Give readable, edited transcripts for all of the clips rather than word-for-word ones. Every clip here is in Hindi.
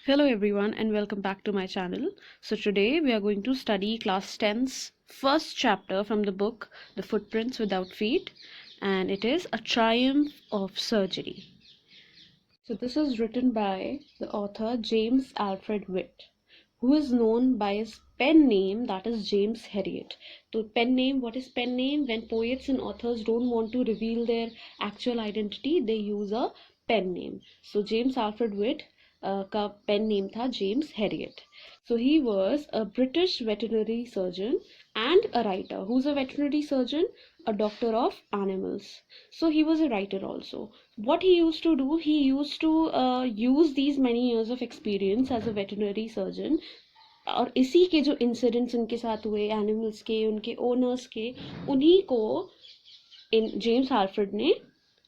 Hello everyone and welcome back to my channel. So today we are going to study class 10's first chapter from the book The Footprints Without Feet, and it is A Triumph of Surgery. So this is written by the author James Alfred Witt, who is known by his pen name, that is James Herriot. So pen name, what is pen name? When poets and authors don't want to reveal their actual identity, they use a pen name. So James Alfred Witt का pen name था James Herriot. So he was a British veterinary surgeon and a writer. Who's a veterinary surgeon? A doctor of animals. So he was a writer also. What he used to do, he used to use these many years of experience as a veterinary surgeon, और इसी के जो इंसिडेंट्स उनके साथ हुए एनिमल्स के, उनके ओनर्स के, उन्हीं को जेम्स आल्फ्रेड ने,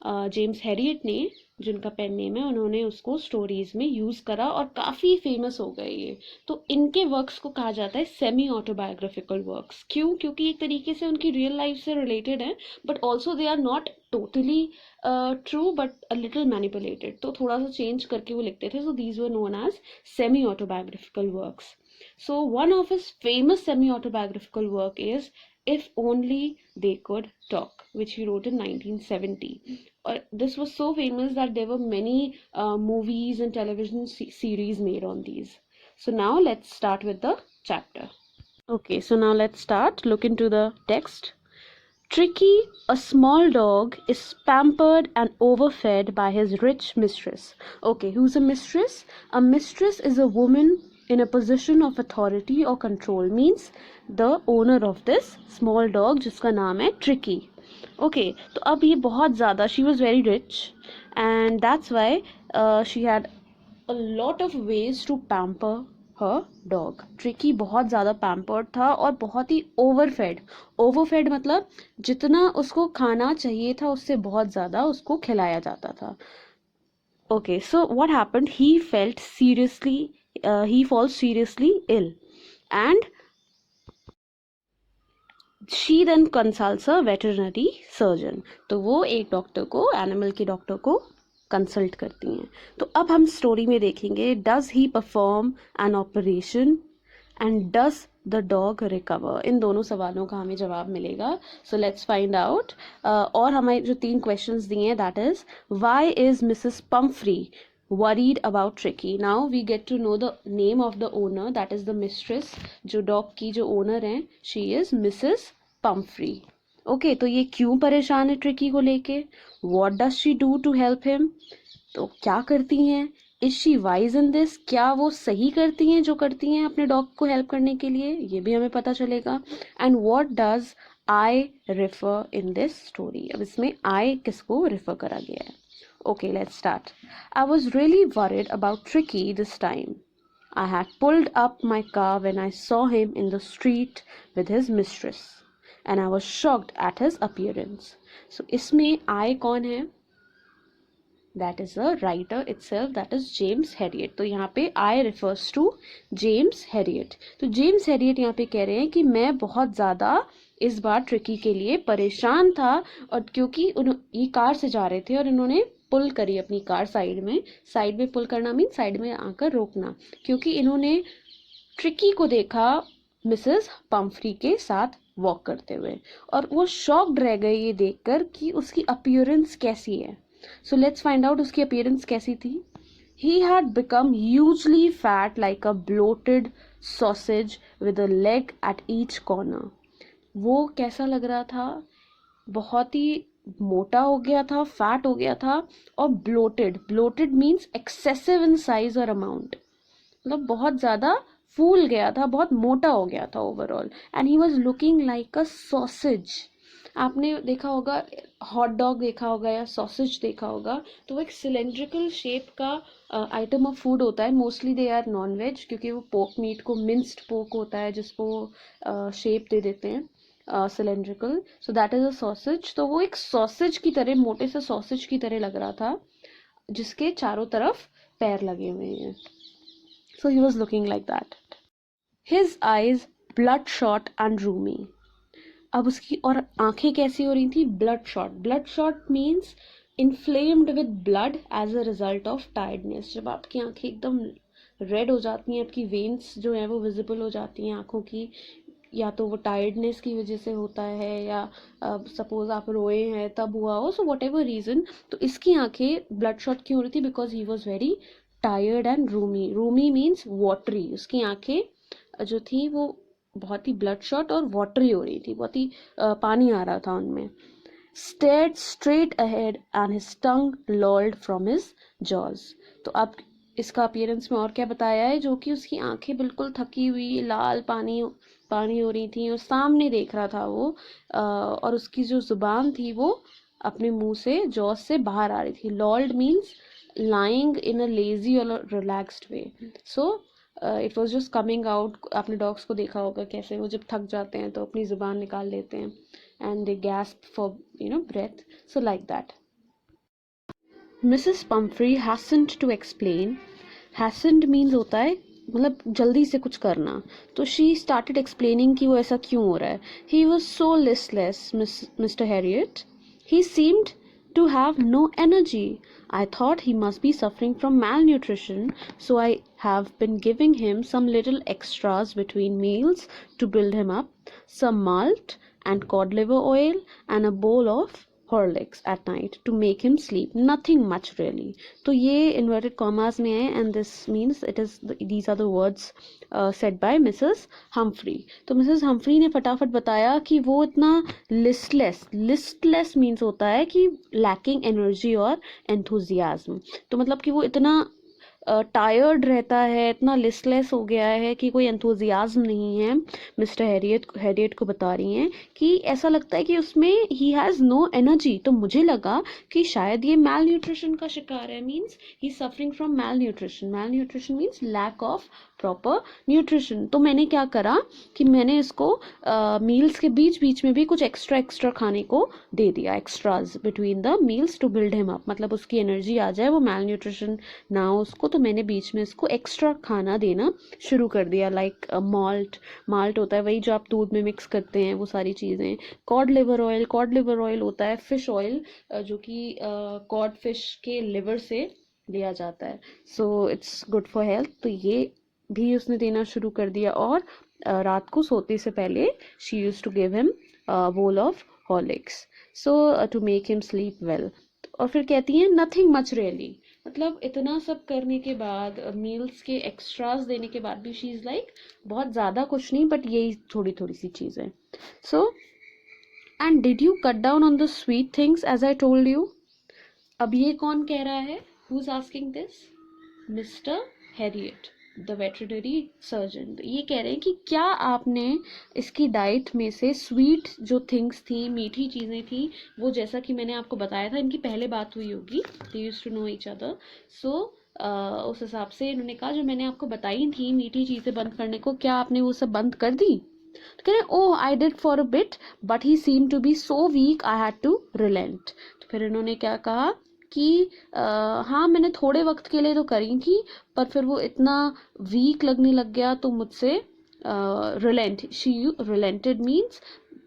जेम्स हैरियट ने, जिनका पेन नेम है, उन्होंने उसको स्टोरीज में यूज करा और काफी फेमस हो गए ये. तो इनके वर्क्स को कहा जाता है सेमी ऑटोबायोग्राफिकल वर्क्स. क्यों? क्योंकि एक तरीके से उनकी रियल लाइफ से रिलेटेड है, but also they are not totally true but a little manipulated. तो थोड़ा सा चेंज करके वो लिखते थे. So these were known as semi autobiographical works. So one of his famous semi-autobiographical work is If Only They Could Talk, which he wrote in 1970. This was so famous that there were many movies and television series made on these. So now let's start with the chapter. Okay, so now let's start. Look into the text. Tricky, a small dog, is pampered and overfed by his rich mistress. Okay, who's a mistress? A mistress is a woman in a position of authority or control, means the owner of this small dog, जिसका नाम है Tricky. Okay, तो अब ये बहुत ज़्यादा, she was very rich and that's why she had a lot of ways to pamper her dog. Tricky बहुत ज़्यादा पैम्पर्ड था और बहुत ही ओवरफेड. ओवरफेड मतलब जितना उसको खाना चाहिए था उससे बहुत ज़्यादा उसको खिलाया जाता था. Okay, so what happened? He falls seriously ill, and she then consults a veterinary surgeon. तो वो एक डॉक्टर को, एनिमल के डॉक्टर को कंसल्ट करती हैं. तो अब हम स्टोरी में देखेंगे, does he perform an operation and does the dog recover. इन दोनों सवालों का हमें जवाब मिलेगा. So let's find out. और हमारे जो 3 क्वेश्चंस दिए हैं, that is why is Mrs Pumphrey worried about Tricky. Now we get to know the name of the owner, that is the mistress. जो dog की जो owner हैं, she is Mrs. Pumphrey. Okay, तो ये क्यों परेशान है Tricky को लेके? What does she do to help him? तो क्या करती हैं? Is she wise in this? क्या वो सही करती हैं जो करती हैं अपने डॉग को हेल्प करने के लिए? ये भी हमें पता चलेगा. And what does I refer in this story? अब इसमें I किसको रेफर करा गया है? Okay, let's start. I was really worried about Tricky this time. I had pulled up my car when I saw him in the street with his mistress, and I was shocked at his appearance. So, इसमें I कौन है? That is the writer itself, that is James Herriot. तो यहाँ पे I refers to James Herriot. तो James Herriot यहाँ पे कह रहे हैं कि मैं बहुत ज़्यादा इस बार ट्रिकी के लिए परेशान था, और क्योंकि ये कार से जा रहे थे और इन्होंने पुल करी अपनी कार साइड में पुल करना मीन साइड में आकर रोकना, क्योंकि इन्होंने ट्रिकी को देखा मिसेस पम्फ्री के साथ वॉक करते हुए, और वो शॉक्ड रह गए ये देखकर कि उसकी अपीयरेंस कैसी है. सो लेट्स फाइंड आउट उसकी अपीयरेंस कैसी थी. He had become hugely fat like a bloated sausage with a leg at each corner. वो कैसा लग रहा था? बहुत ही मोटा हो गया था, फैट हो गया था, और bloated means excessive in size और अमाउंट, मतलब बहुत ज़्यादा फूल गया था, बहुत मोटा हो गया था overall. And he was looking like a sausage. आपने देखा होगा, हॉट डॉग देखा होगा या सॉसेज देखा होगा, तो वो एक सिलेंड्रिकल शेप का आइटम ऑफ फूड होता है. Mostly they are non veg, क्योंकि वो पोर्क मीट को, मिंस्ड पोर्क होता है जिसको शेप दे देते हैं cylindrical. So that is a sausage. तो वो एक सॉसेज की तरह, मोटे से सॉसेज की तरह लग रहा था, जिसके चारों तरफ पैर लगे हुए हैं. So he was looking like that. His eyes bloodshot and roomy. अब उसकी और आंखें कैसी हो रही थी? bloodshot means inflamed with blood as a result of tiredness. जब आपकी आंखें एकदम रेड हो जाती हैं, आपकी वेन्स जो हैं वो विजिबल हो जाती हैं आँखों की, या तो वो टायर्डनेस की वजह से होता है, या सपोज आप रोए हैं तब हुआ हो, सो वट एवर रीज़न। तो इसकी आंखें ब्लड शॉट क्यों हो रही थी? Because he was very tired and Rumi. Rumi means watery. उसकी आंखें जो थी वो बहुत ही ब्लड शॉट और वाटरी हो रही थी, बहुत ही पानी आ रहा था उनमें। stared straight ahead and his tongue lolled from his jaws। तो अब इसका अपीयरेंस में और क्या बताया है, जो कि उसकी आंखें बिल्कुल थकी हुई लाल पानी पानी हो रही थी और सामने देख रहा था वो, और उसकी जो जुबान थी वो अपने मुंह से जॉस से बाहर आ रही थी। लॉल्ड means lying in a lazy or relaxed way, so it was just coming out. आपने डॉग्स को देखा होगा कैसे वो जब थक जाते हैं तो अपनी ज़ुबान निकाल लेते हैं, and they gasp for breath, so like that. Mrs Pumphrey hastened to explain. Hastened means होता है मतलब जल्दी से कुछ करना, तो शी स्टार्टेड एक्सप्लेनिंग कि वो ऐसा क्यों हो रहा है। He was so listless mister Harriet, he seemed to have no energy. I thought he must be suffering from malnutrition, so I have been giving him some little extras between meals to build him up, some malt and cod liver oil and a bowl of Horlicks at night to make him sleep. Nothing much really. तो ये inverted commas में है, and this means it is these are the words said by Mrs. Humphrey। तो Mrs. Humphrey ने फटाफट बताया कि वो इतना listless means होता है कि lacking energy और enthusiasm। तो मतलब कि वो इतना टायर्ड रहता है, इतना लिस्टलेस हो गया है कि कोई एंथुजियाज्म नहीं है। मिस्टर हैरियट को बता रही हैं कि ऐसा लगता है कि उसमें ही हैज़ नो एनर्जी। तो मुझे लगा कि शायद ये मैल न्यूट्रिशन का शिकार है, means he suffering from malnutrition. Malnutrition means lack of proper nutrition. तो मैंने क्या करा कि मैंने इसको मील्स के बीच बीच में भी कुछ एक्स्ट्रा खाने को दे दिया, extras between the meals to build him up, मतलब उसकी एनर्जी आ जाए, वो मैल न्यूट्रिशन ना हो उसको। तो मैंने बीच में इसको एक्स्ट्रा खाना देना शुरू कर दिया, लाइक माल्ट होता है वही जो आप दूध में मिक्स करते हैं, वो सारी चीज़ें। कॉड लिवर ऑयल होता है फिश ऑयल, जो कि कॉड फिश के लिवर से लिया जाता है, so it's good for health. तो ये भी उसने देना शुरू कर दिया, और रात को सोते से पहले she use to give him bowl of Horlicks, so to make him sleep well. और फिर कहती हैं नथिंग मच रियली, मतलब इतना सब करने के बाद, मील्स के एक्स्ट्रास देने के बाद भी शी इज़ लाइक बहुत ज़्यादा कुछ नहीं, बट यही थोड़ी थोड़ी सी चीज़ें। So and did you cut down on the sweet things as I told you. अब ये कौन कह रहा है? Who is asking this? Mister Harriet, the veterinary surgeon. तो ये कह रहे हैं कि क्या आपने इसकी डाइट में से स्वीट जो थिंग्स थी, मीठी चीज़ें थी, वो जैसा कि मैंने आपको बताया था, इनकी पहले बात हुई होगी, they used to know each other, so उस हिसाब से इन्होंने कहा जो मैंने आपको बताई थी मीठी चीज़ें बंद करने को, क्या आपने वो सब बंद कर दी? तो कह रहे oh I did for a bit but he seem to be so weak I had to relent. तो फिर इन्होंने क्या कहा कि हाँ मैंने थोड़े वक्त के लिए तो करी थी, पर फिर वो इतना वीक लगने लग गया तो मुझसे relent, she relented means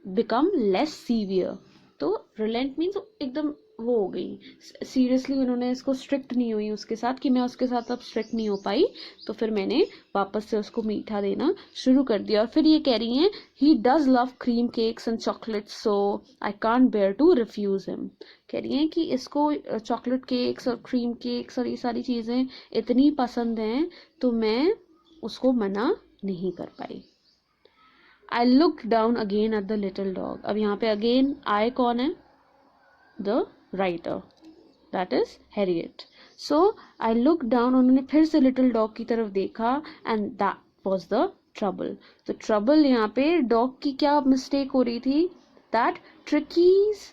become less severe. तो रिलेंट मीन्स एकदम वो हो गई, सीरियसली उन्होंने इसको स्ट्रिक्ट नहीं हुई उसके साथ, कि मैं उसके साथ अब स्ट्रिक्ट नहीं हो पाई, तो फिर मैंने वापस से उसको मीठा देना शुरू कर दिया। और फिर ये कह रही हैं he does love cream cakes and chocolates, so I can't bear to refuse him. कह रही हैं कि इसको चॉकलेट केक्स और क्रीम केक्स और ये सारी चीज़ें इतनी पसंद हैं, तो मैं उसको मना नहीं कर पाई। I look down again at the little dog. अब यहाँ पे अगेन आई कौन है? The writer, that is Herriot. So I look down, उन्होंने फिर से लिटिल डॉग की तरफ देखा, and that was the trouble. तो ट्रबल यहाँ पे डॉग की क्या मिस्टेक हो रही थी? That Tricky's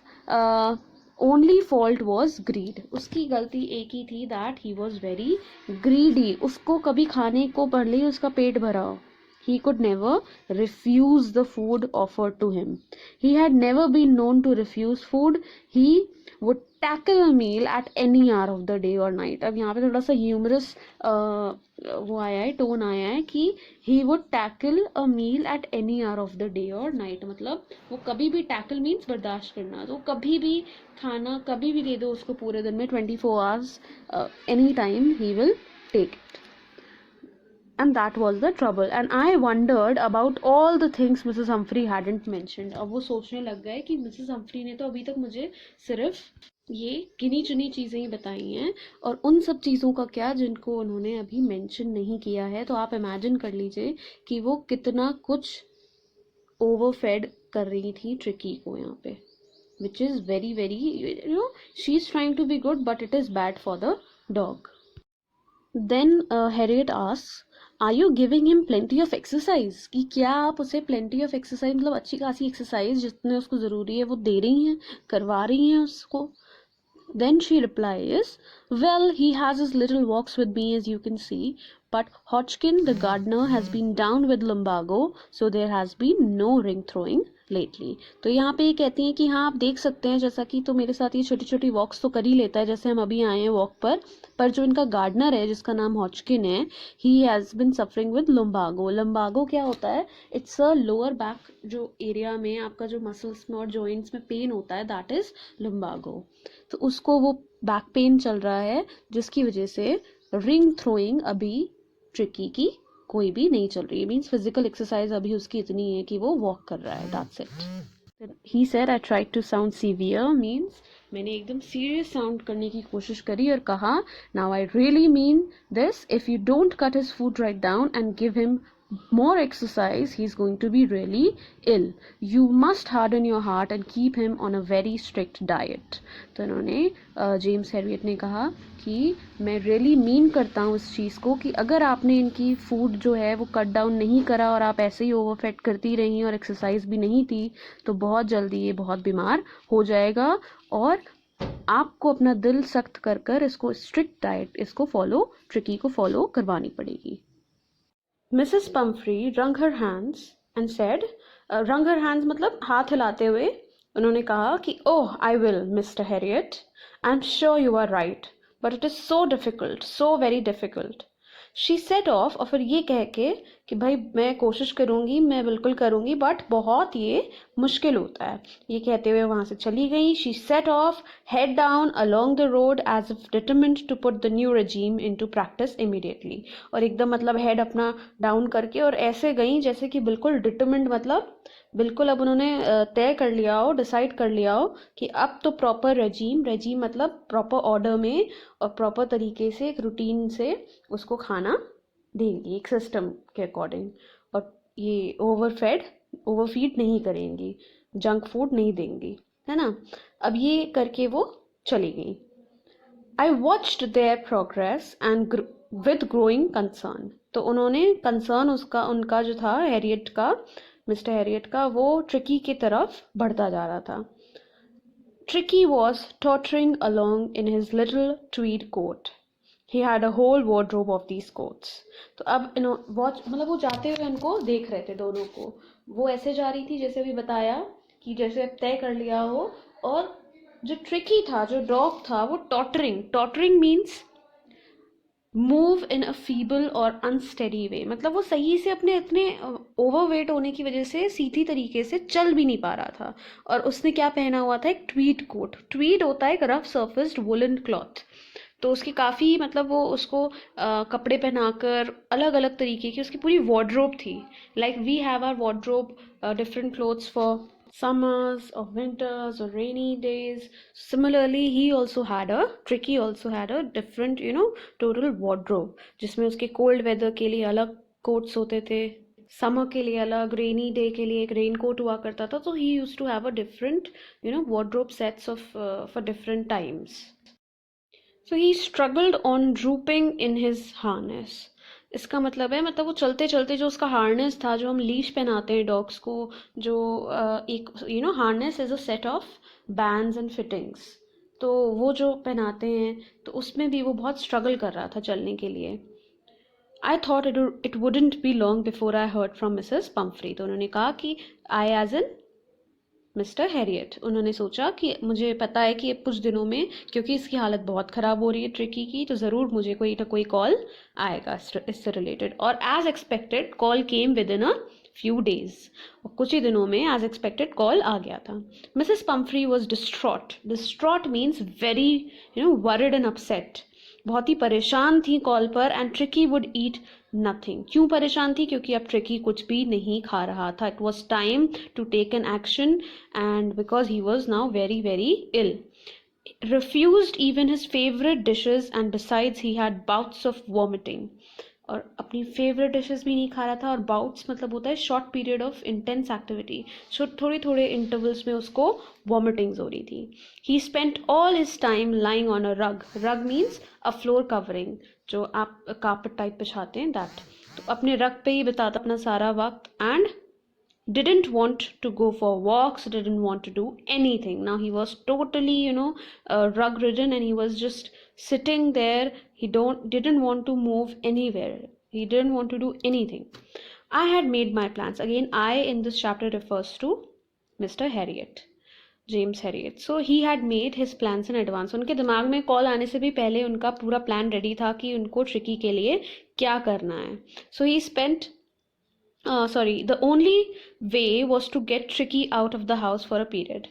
only fault was greed. उसकी गलती एक ही थी, that he was very greedy. उसको कभी खाने को भले ही उसका पेट भरा हो, he could never refuse the food offered to him. He had never been known to refuse food. He would tackle a meal at any hour of the day or night. अब यहाँ पे थोड़ा सा ह्यूमरस वो आया है, टोन आया है कि he would tackle a meal at any hour of the day or night, मतलब वो कभी भी, tackle means बर्दाश्त करना, तो कभी भी खाना कभी भी दे दो उसको पूरे दिन में 24 hours, any time he will take it. And that was the trouble. And I wondered about all the things Mrs. Humphrey hadn't mentioned. अब वो सोचने लग गए कि मिसेस हम्फ्री ने तो अभी तक मुझे सिर्फ ये गिनी चुनी चीज़ें ही बताई हैं, और उन सब चीज़ों का क्या जिनको उन्होंने अभी मेंशन नहीं किया है. तो आप इमेजिन कर लीजिए कि वो कितना कुछ ओवरफेड कर रही थी ट्रिकी को यहाँ पे, which is very very, she's trying to be good but it is bad for the dog. Then Harriet asks, are you giving him plenty of exercise? कि क्या आप उसे plenty of exercise मतलब अच्छी खासी exercise जितने उसको ज़रूरी है वो दे रही हैं, करवा रही हैं उसको? Then she replies, well, he has his little walks with me as you can see, but Hodgkin the gardener has been down with lumbago, so there has been no ring throwing lately. तो यहाँ पे ये कहती हैं कि हाँ आप देख सकते हैं जैसा कि तो मेरे साथ ये छोटी छोटी वॉक्स तो कर ही लेता है, जैसे हम अभी आए हैं वॉक पर जो इनका गार्डनर है जिसका नाम हॉचकिन है, he has been suffering with lumbago. Lumbago क्या होता है? इट्स अ लोअर बैक जो एरिया में आपका जो मसल्स में और जॉइंट्स में पेन होता है, दैट इज लुम्बागो. तो उसको वो बैक पेन चल रहा है जिसकी वजह से रिंग थ्रोइंग अभी ट्रिकी की कोई भी नहीं चल रही है. मीन्स फिजिकल एक्सरसाइज अभी उसकी इतनी है कि वो वॉक कर रहा है, that's it. He said I tried to sound severe, means मैंने एकदम सीरियस साउंड करने की कोशिश करी और कहा, now I really mean this, if you don't cut his food write down and give him more exercise, he's going to be really ill. You must harden your heart and keep him on a very strict diet. तो इन्होंने जेम्स हैरियट ने कहा कि मैं रियली मीन करता हूँ इस चीज़ को कि अगर आपने इनकी फूड जो है वो कट डाउन नहीं करा और आप ऐसे ही ओवरफेट करती रही और एक्सरसाइज भी नहीं थी, तो बहुत जल्दी ये बहुत बीमार हो जाएगा और आपको अपना दिल सख्त कर कर इसको स्ट्रिक्ट डाइट इसको फॉलो, ट्रिकी को फॉलो करवानी पड़ेगी. Mrs. Pumphrey wrung her hands and said, wrung her hands मतलब हाथ हिलाते हुए उन्होंने कहा कि oh, I will, Mr. Harriet. I'm sure you are right, but it is so difficult, so very difficult. She set off, और फिर ये कह के कि भाई मैं कोशिश करूँगी, मैं बिल्कुल करूँगी, बट बहुत ये मुश्किल होता है, ये कहते हुए वहाँ से चली गई. She set off, head down along the road as if determined to put the new regime into practice immediately. और एकदम मतलब हेड अपना डाउन करके और ऐसे गई जैसे कि बिल्कुल डिटरमिंड, मतलब बिल्कुल अब उन्होंने तय कर लिया हो, डिसाइड कर लिया हो कि अब तो प्रॉपर रेजीम मतलब प्रॉपर ऑर्डर में और प्रॉपर तरीके से एक रूटीन से उसको खाना देंगी एक सिस्टम के अकॉर्डिंग, और ये ओवरफीड नहीं करेंगी, जंक फूड नहीं देंगी, है ना. अब ये करके वो चली गई. I watched there progress and with growing concern. तो उन्होंने कंसर्न उनका जो था हैरियट का, मिस्टर हैरियट का, वो ट्रिकी की तरफ बढ़ता जा रहा था. Tricky was tottering along in his little tweed coat. He had a whole wardrobe of these coats. तो अब मतलब वो जाते हुए उनको देख रहे थे दोनों को. वो ऐसे जा रही थी जैसे भी बताया कि जैसे तय कर लिया हो, और जो ट्रिकी था, जो डॉग था, वो tottering means move in a feeble और अनस्टेडी वे. मतलब वो सही से अपने इतने ओवरवेट होने की वजह से सीधी तरीके से चल भी नहीं पा रहा था. और उसने क्या पहना हुआ था? एक ट्वीड कोट. ट्वीड होता है एक रफ सर्फेस्ड वुलन क्लॉथ. तो उसकी काफ़ी मतलब वो उसको कपड़े पहनाकर अलग अलग तरीके की उसकी पूरी वार्डरोब थी. Like we have our wardrobe different clothes for summers or winters or rainy days. Similarly, Tricky also had a different, total wardrobe, जिसमें उसके cold weather के लिए अलग coats होते थे, summer के लिए अलग, rainy day के लिए एक rain coat हुआ करता था. तो he used to have a different, wardrobe sets of for different times. So he struggled on drooping in his harness. इसका मतलब है, मतलब वो चलते चलते जो उसका हार्नेस था, जो हम लीश पहनाते हैं डॉग्स को, जो एक harness is a set of bands and fittings, तो वो जो पहनाते हैं, तो उसमें भी वो बहुत स्ट्रगल कर रहा था चलने के लिए. I thought it wouldn't be long before I heard from Mrs Pomfrey. तो उन्होंने कहा कि I as in mister Harriet, उन्होंने सोचा कि मुझे पता है कि कुछ दिनों में, क्योंकि इसकी हालत बहुत ख़राब हो रही है ट्रिकी की, तो ज़रूर मुझे कोई ना कोई कॉल आएगा इससे रिलेटेड. और as expected call came within a few days. और कुछ ही दिनों में एज एक्सपेक्टेड कॉल आ गया था. Mrs Pomfrey was distraught means very worried and upset. बहुत ही परेशान थी कॉल पर, and tricky would eat nothing. क्यों परेशान थी? क्योंकि अब ट्रिकी कुछ भी नहीं खा रहा था। It was time to take an action, and because he was now very very ill, refused even his favorite dishes, and besides he had bouts of vomiting। और अपनी फेवरेट डिशेस भी नहीं खा रहा था, और बाउट्स मतलब होता है short period of intense activity, so थोड़े थोड़े इंटरवल्स में उसको वॉमिटिंग्स हो रही थी। He spent all his time lying on a rug. Rug means a floor covering, जो आप कार्पेट टाइप बिछाते हैं, दैट। तो अपने रग पे ही बिताता अपना सारा वक्त, and didn't want to go for walks, didn't want to do anything. Now he was totally, rug ridden, and he was just sitting there. He didn't want to move anywhere, he didn't want to do anything. I had made my plans. Again, I in this chapter refers to Mr. Harriet, James Harriet. So he had made his plans in advance. उनके दिमाग में कॉल आने से भी पहले उनका पूरा प्लान रेडी था कि उनको ट्रिकी के लिए क्या करना है। So he spent the only way was to get Tricky out of the house for a period।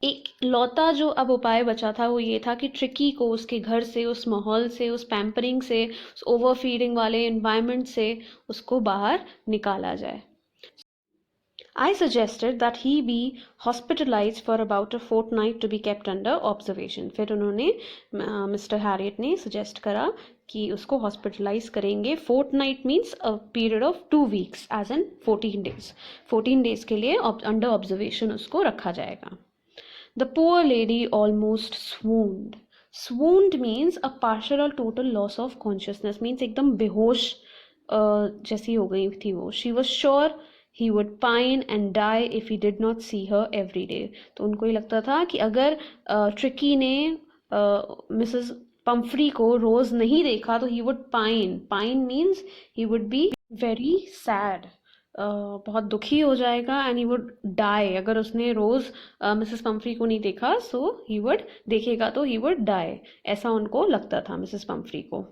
एक लौता जो अब उपाय बचा था वो ये था कि ट्रिकी को उसके घर से, उस माहौल से, उस पैम्परिंग से, उस ओवर फीडिंग वाले एनवायरनमेंट से उसको बाहर निकाला जाए। I suggested that he be hospitalized for about a fortnight to be kept under observation। फिर उन्होंने मिस्टर हैरियट ने सजेस्ट करा कि उसको हॉस्पिटलाइज करेंगे। Fortnight means a period of 2 weeks, as in 14 days। 14 days के लिए अंडर ऑब्जर्वेशन उसको रखा जाएगा। The poor lady almost swooned। swooned means a partial और total loss of consciousness, means एकदम बेहोश जैसी हो गई थी वो। She was sure he would pine and die if he did not see her every day। तो उनको ये लगता था कि अगर ट्रिकी ने मिसेस पम्फ्री को रोज नहीं देखा तो he would pine। pine means he would be very sad, बहुत दुखी हो जाएगा, एंड ही वुड डाई। अगर उसने रोज मिसेस पम्फ्री को नहीं देखा, सो ही वुड देखेगा तो ही वुड डाई, ऐसा उनको लगता था मिसेस पम्फ्री को।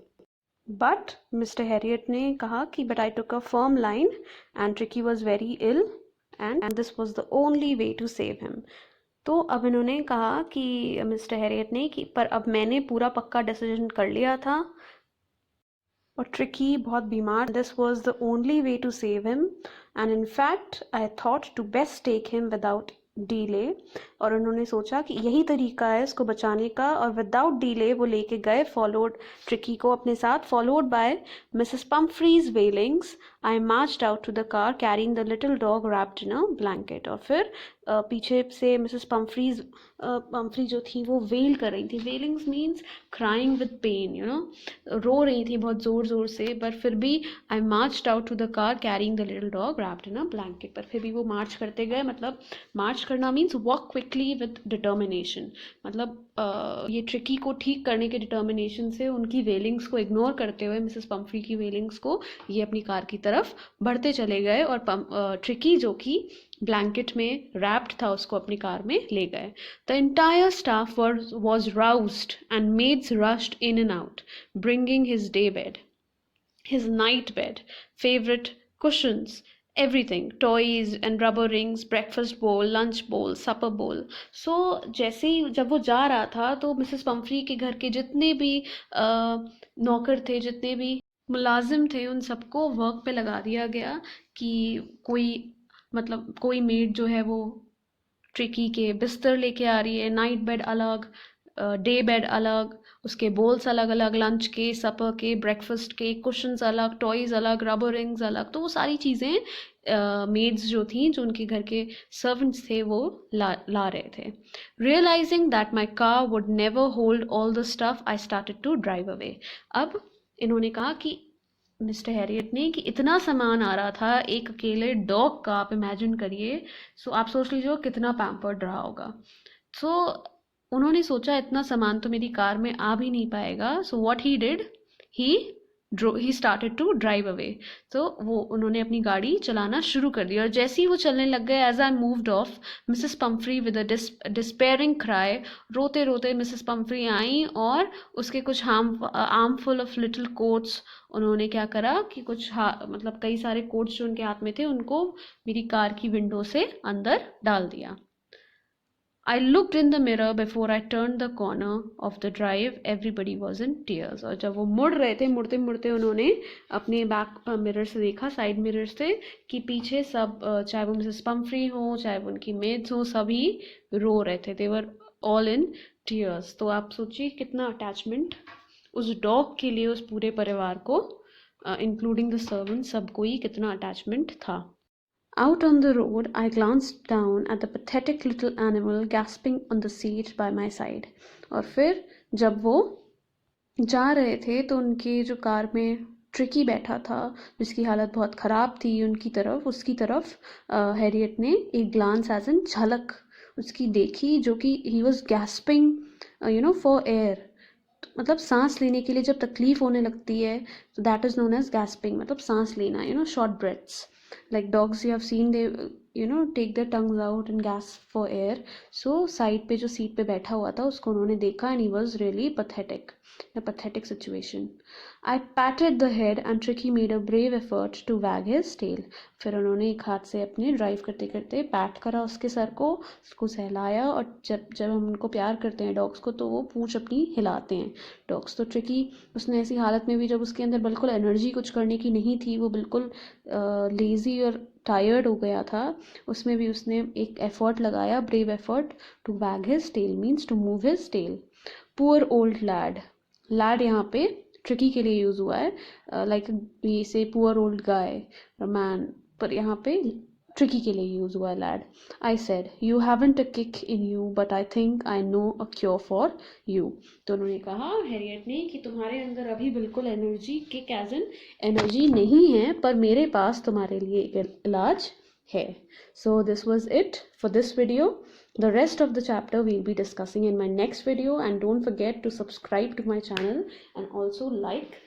बट मिस्टर हैरियट ने कहा कि but I took a firm line, and Tricki was very ill, and this was the only way to save him. तो अब इन्होंने कहा कि मिस्टर हैरियट ने कि पर अब मैंने पूरा पक्का डिसीजन कर लिया था, और ट्रिकी बहुत बीमार। This was the only way to save him, and in fact I thought to best take him without delay. और उन्होंने सोचा कि यही तरीका है इसको बचाने का, और विदाउट डीले वो लेके गए, फॉलोड ट्रिकी को अपने साथ, followed by Mrs Pumphrey's wailings. I marched out to the car carrying the little dog wrapped in a blanket. और फिर पीछे से मिसेस पम्फ्री जो थी वो वेल कर रही थी। Wailings means crying with pain, रो रही थी बहुत ज़ोर ज़ोर से, पर फिर भी I marched out to the car carrying the little dog wrapped in a blanket. पर फिर भी वो मार्च करते गए, मतलब मार्च करना means walk quickly with determination. मतलब ये ट्रिकी को ठीक करने के डिटर्मिनेशन से उनकी वेलिंग्स को इग्नोर करते हुए, मिसेस पम्फ्री की वेलिंग्स को, ये अपनी कार की तरफ बढ़ते चले गए, और ट्रिकी जो कि ब्लैंकेट में रैप्ड था उसको अपनी कार में ले गए। The entire staff was roused and maids rushed in and out, bringing his day bed, his night bed, favorite cushions, everything, toys and rubber rings, breakfast bowl, lunch bowl, supper bowl। so जैसे ही जब वो जा रहा था तो मिसेस पम्फ्री के घर के जितने भी नौकर थे, जितने भी मुलाजिम थे, उन सबको वर्क पे लगा दिया गया कि कोई मतलब कोई मेड जो है वो ट्रिकी के बिस्तर लेके आ रही है, नाइट बेड अलग, डे बेड अलग, उसके बोल्स अलग अलग, लंच के, सपर के, ब्रेकफास्ट के, कुशन्स अलग, टॉयज़ अलग, रबर रिंग्स अलग। तो वो सारी चीज़ें मेड्स जो थी, जो उनके घर के सर्वेंट्स थे, वो ला रहे थे। Realising that my car would never hold all the stuff, I started to drive away. अब इन्होंने कहा कि मिस्टर हैरियट ने कि इतना सामान आ रहा था एक अकेले डॉग का, आप इमेजिन करिए। सो आप सोच लीजिए कितना पैम्पर्ड रहा होगा। सो उन्होंने सोचा इतना सामान तो मेरी कार में आ भी नहीं पाएगा। So what he did, he started to drive away. तो वो उन्होंने अपनी गाड़ी चलाना शुरू कर दिया, और जैसे ही वो चलने लग गए, as I moved off, Mrs Pomfrey with a despairing cry, रोते रोते मिसेस पम्फ्री आई, और उसके कुछ आर्मफुल ऑफ लिटिल कोट्स उन्होंने क्या करा कि कुछ मतलब कई सारे कोट्स जो उनके हाथ में थे उनको मेरी कार की विंडो से अंदर डाल दिया। I looked in the mirror before I turned the corner of the drive. Everybody was in tears. और जब वो मुड़ रहे थे, मुड़ते मुड़ते उन्होंने अपने बैक मिरर से देखा, साइड मिरर से, कि पीछे सब, चाहे वो मिसेस पम्फ्री हो, चाहे वो उनकी मेड्स हो, सभी रो रहे थे. They were all in tears. तो आप सोचिए कितना अटैचमेंट उस डॉग के लिए, उस पूरे परिवार को, इंक्लूडिंग द सर्वेंट, सबको ही कितना अटैचमेंट था. Out on the road, I glanced down at the pathetic little animal gasping on the seat by my side. और फिर जब वो जा रहे थे तो उनके जो कार में ट्रिकी बैठा था, जिसकी हालत बहुत ख़राब थी, उनकी तरफ, उसकी तरफ हैरियट ने एक ग्लांस एज इन झलक उसकी देखी, जो कि he was gasping for air. मतलब सांस लेने के लिए जब तकलीफ होने लगती है, तो that is known as gasping. मतलब सांस लेना, short breaths. Like dogs you have seen, they take their tongues out and gasp for air. So side पे जो सीट पे बैठा हुआ था, उसको उन्होंने देखा and he was really pathetic, a pathetic situation. I patted the head and Tricky made a brave effort to wag his tail. फिर उन्होंने एक हाथ से अपने ड्राइव करते करते पैट करा उसके सर को, उसको सहलाया. और जब हम उनको प्यार करते हैं डॉग्स को, तो वो पूंछ अपनी हिलाते हैं डॉग्स. तो ट्रिकी, उसने ऐसी हालत में भी, जब उसके अंदर बिल्कुल एनर्जी कुछ करने की नहीं थी, वो बिल्कुल लेज़ी और टायर्ड हो गया था, उसमें भी उसने एक एफर्ट लगाया, brave effort, to wag his tail means to move his tail. Poor old lad. Lad यहाँ पे ट्रिकी के लिए यूज़ हुआ है, like we say poor old guy, man, पर यहाँ पे ट्रिकी के लिए यूज़ हुआ है lad. I said, you haven't a kick in you but I think I know a cure for you. तो उन्होंने कहा हैरियट ने कि तुम्हारे अंदर अभी बिल्कुल energy, kick as an energy नहीं है, पर मेरे पास तुम्हारे लिए एक इलाज है. So this was it for this video. The rest of the chapter we'll be discussing in my next video, and don't forget to subscribe to my channel and also like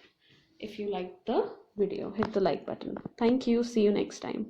if you like the video. Hit the like button. Thank you. See you next time.